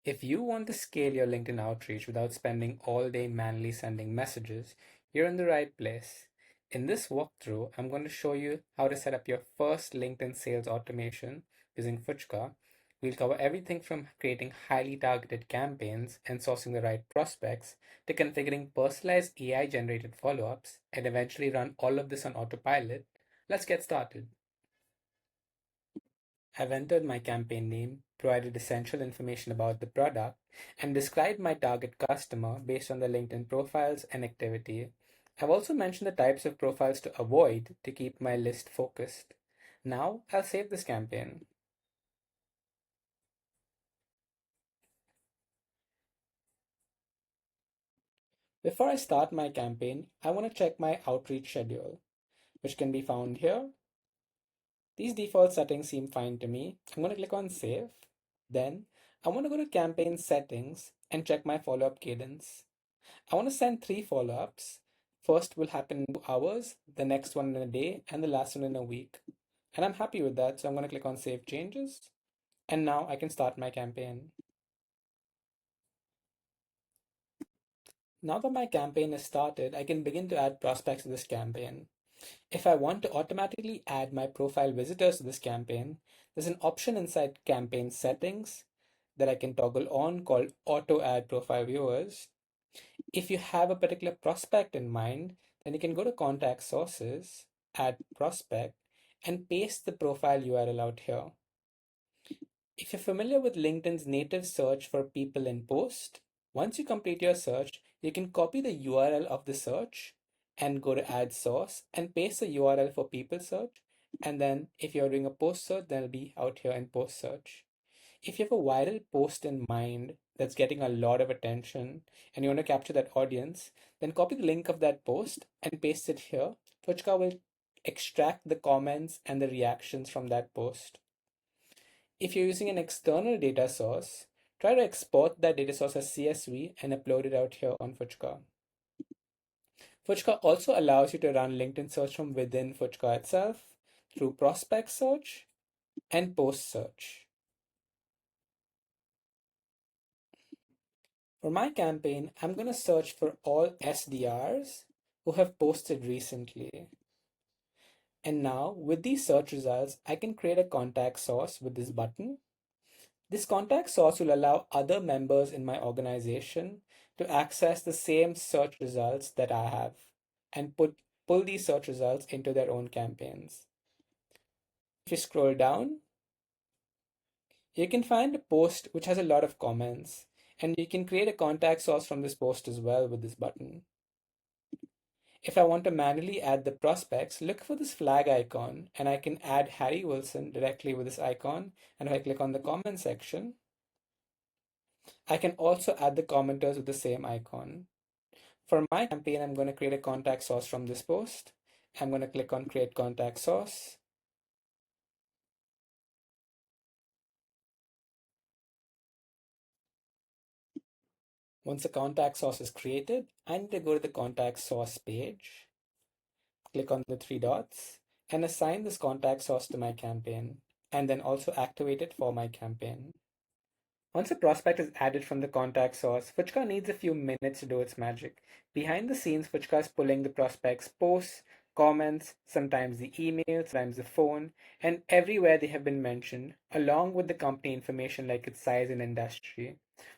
If you want to scale your LinkedIn outreach without spending all day manually sending messages, you're in the right place. In this walkthrough, I'm going to show you how to set up your first LinkedIn sales automation using Fuchka. We'll cover everything from creating highly targeted campaigns and sourcing the right prospects to configuring personalized AI generated follow ups and eventually run all of this on autopilot. Let's get started. I've entered my campaign name, provided essential information about the product, and described my target customer based on their LinkedIn profiles and activity. I've also mentioned the types of profiles to avoid to keep my list focused. Now I'll save this campaign. Before I start my campaign, I want to check my outreach schedule, which can be found here. These default settings seem fine to me. I'm going to click on Save. Then I want to go to Campaign Settings and check my follow-up cadence. I want to send 3 follow-ups. First will happen in 2 hours, the next one in a day, and the last one in a week. And I'm happy with that, so I'm going to click on Save Changes. And now I can start my campaign. Now that my campaign is started, I can begin to add prospects to this campaign. If I want to automatically add my profile visitors to this campaign, there's an option inside campaign settings that I can toggle on called auto add profile viewers. If you have a particular prospect in mind, then you can go to contact sources, add prospect, and paste the profile URL out here. If you're familiar with LinkedIn's native search for people in post, once you complete your search, you can copy the URL of the search and go to add source and paste the URL for people search. And then if you're doing a post search, then it'll be out here in post search. If you have a viral post in mind that's getting a lot of attention and you want to capture that audience, then copy the link of that post and paste it here. Fuchka will extract the comments and the reactions from that post. If you're using an external data source, try to export that data source as CSV and upload it out here on Fuchka. Fuchka also allows you to run LinkedIn search from within Fuchka itself through prospect search and post search. For my campaign, I'm going to search for all SDRs who have posted recently. And now with these search results, I can create a contact source with this button. This contact source will allow other members in my organization to access the same search results that I have and pull these search results into their own campaigns. If you scroll down, you can find a post which has a lot of comments, and you can create a contact source from this post as well with this button. If I want to manually add the prospects, look for this flag icon and I can add Harry Wilson directly with this icon. And if I click on the comment section, I can also add the commenters with the same icon. For my campaign, I'm going to create a contact source from this post. I'm going to click on create contact source. Once the contact source is created, I need to go to the contact source page, click on the 3 dots, and assign this contact source to my campaign, and then also activate it for my campaign. Once a prospect is added from the contact source, Fuchka needs a few minutes to do its magic. Behind the scenes, Fuchka is pulling the prospect's posts, comments, sometimes the email, sometimes the phone, and everywhere they have been mentioned, along with the company information like its size and industry.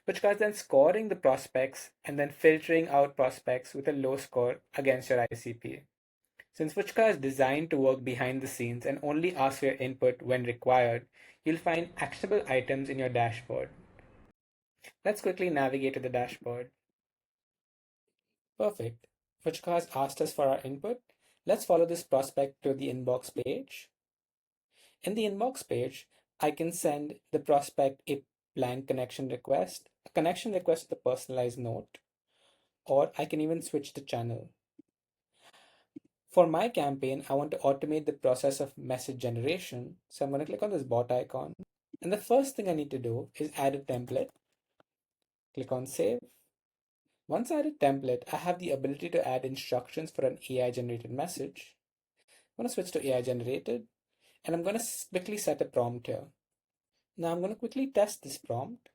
Fuchka is then scoring the prospects and then filtering out prospects with a low score against your ICP. Since Fuchka is designed to work behind the scenes and only ask for your input when required, you'll find actionable items in your dashboard. Let's quickly navigate to the dashboard. Perfect. Fuchka has asked us for our input. Let's follow this prospect to the inbox page. In the inbox page, I can send the prospect a blank connection request, a connection request with a personalized note, or I can even switch the channel. For my campaign, I want to automate the process of message generation. So I'm going to click on this bot icon. And the first thing I need to do is add a template. Click on save. Once I add a template, I have the ability to add instructions for an AI generated message. I'm going to switch to AI generated and I'm going to quickly set a prompt here. Now I'm going to quickly test this prompt.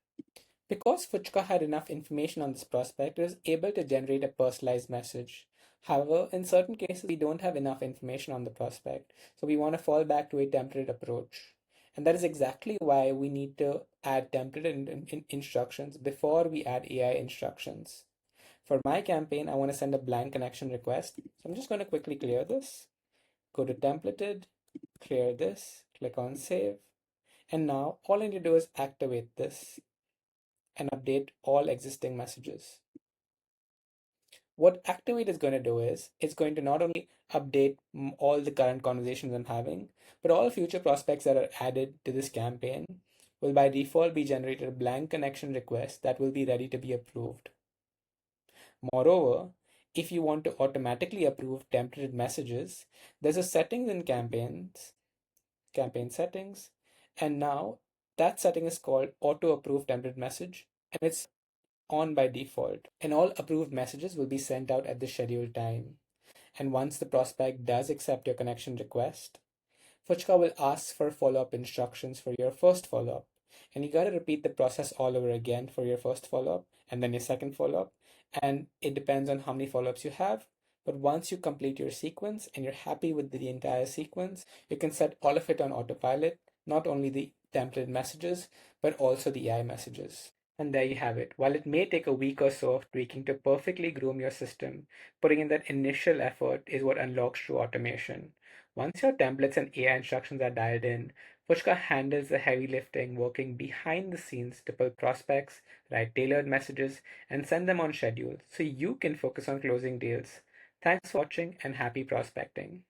Because Fuchka had enough information on this prospect, it was able to generate a personalized message. However, in certain cases, we don't have enough information on the prospect, so we want to fall back to a template approach. And that is exactly why we need to add template instructions before we add AI instructions. For my campaign, I want to send a blank connection request. So I'm just going to quickly clear this. Go to templated, clear this, click on save. And now all I need to do is activate this and update all existing messages. What Activate is going to do is it's going to not only update all the current conversations I'm having, but all future prospects that are added to this campaign will by default be generated a blank connection request that will be ready to be approved. Moreover, if you want to automatically approve templated messages, there's a settings in campaign settings, and now that setting is called auto approve template message, and it's on by default, and all approved messages will be sent out at the scheduled time. And once the prospect does accept your connection request, Fuchka will ask for follow-up instructions for your first follow-up. And you got to repeat the process all over again for your first follow-up and then your second follow-up. And it depends on how many follow-ups you have. But once you complete your sequence and you're happy with the entire sequence, you can set all of it on autopilot, not only the template messages, but also the AI messages. And there you have it. While it may take a week or so of tweaking to perfectly groom your system, putting in that initial effort is what unlocks true automation. Once your templates and AI instructions are dialed in, Fuchka handles the heavy lifting, working behind the scenes to pull prospects, write tailored messages, and send them on schedule so you can focus on closing deals. Thanks for watching and happy prospecting.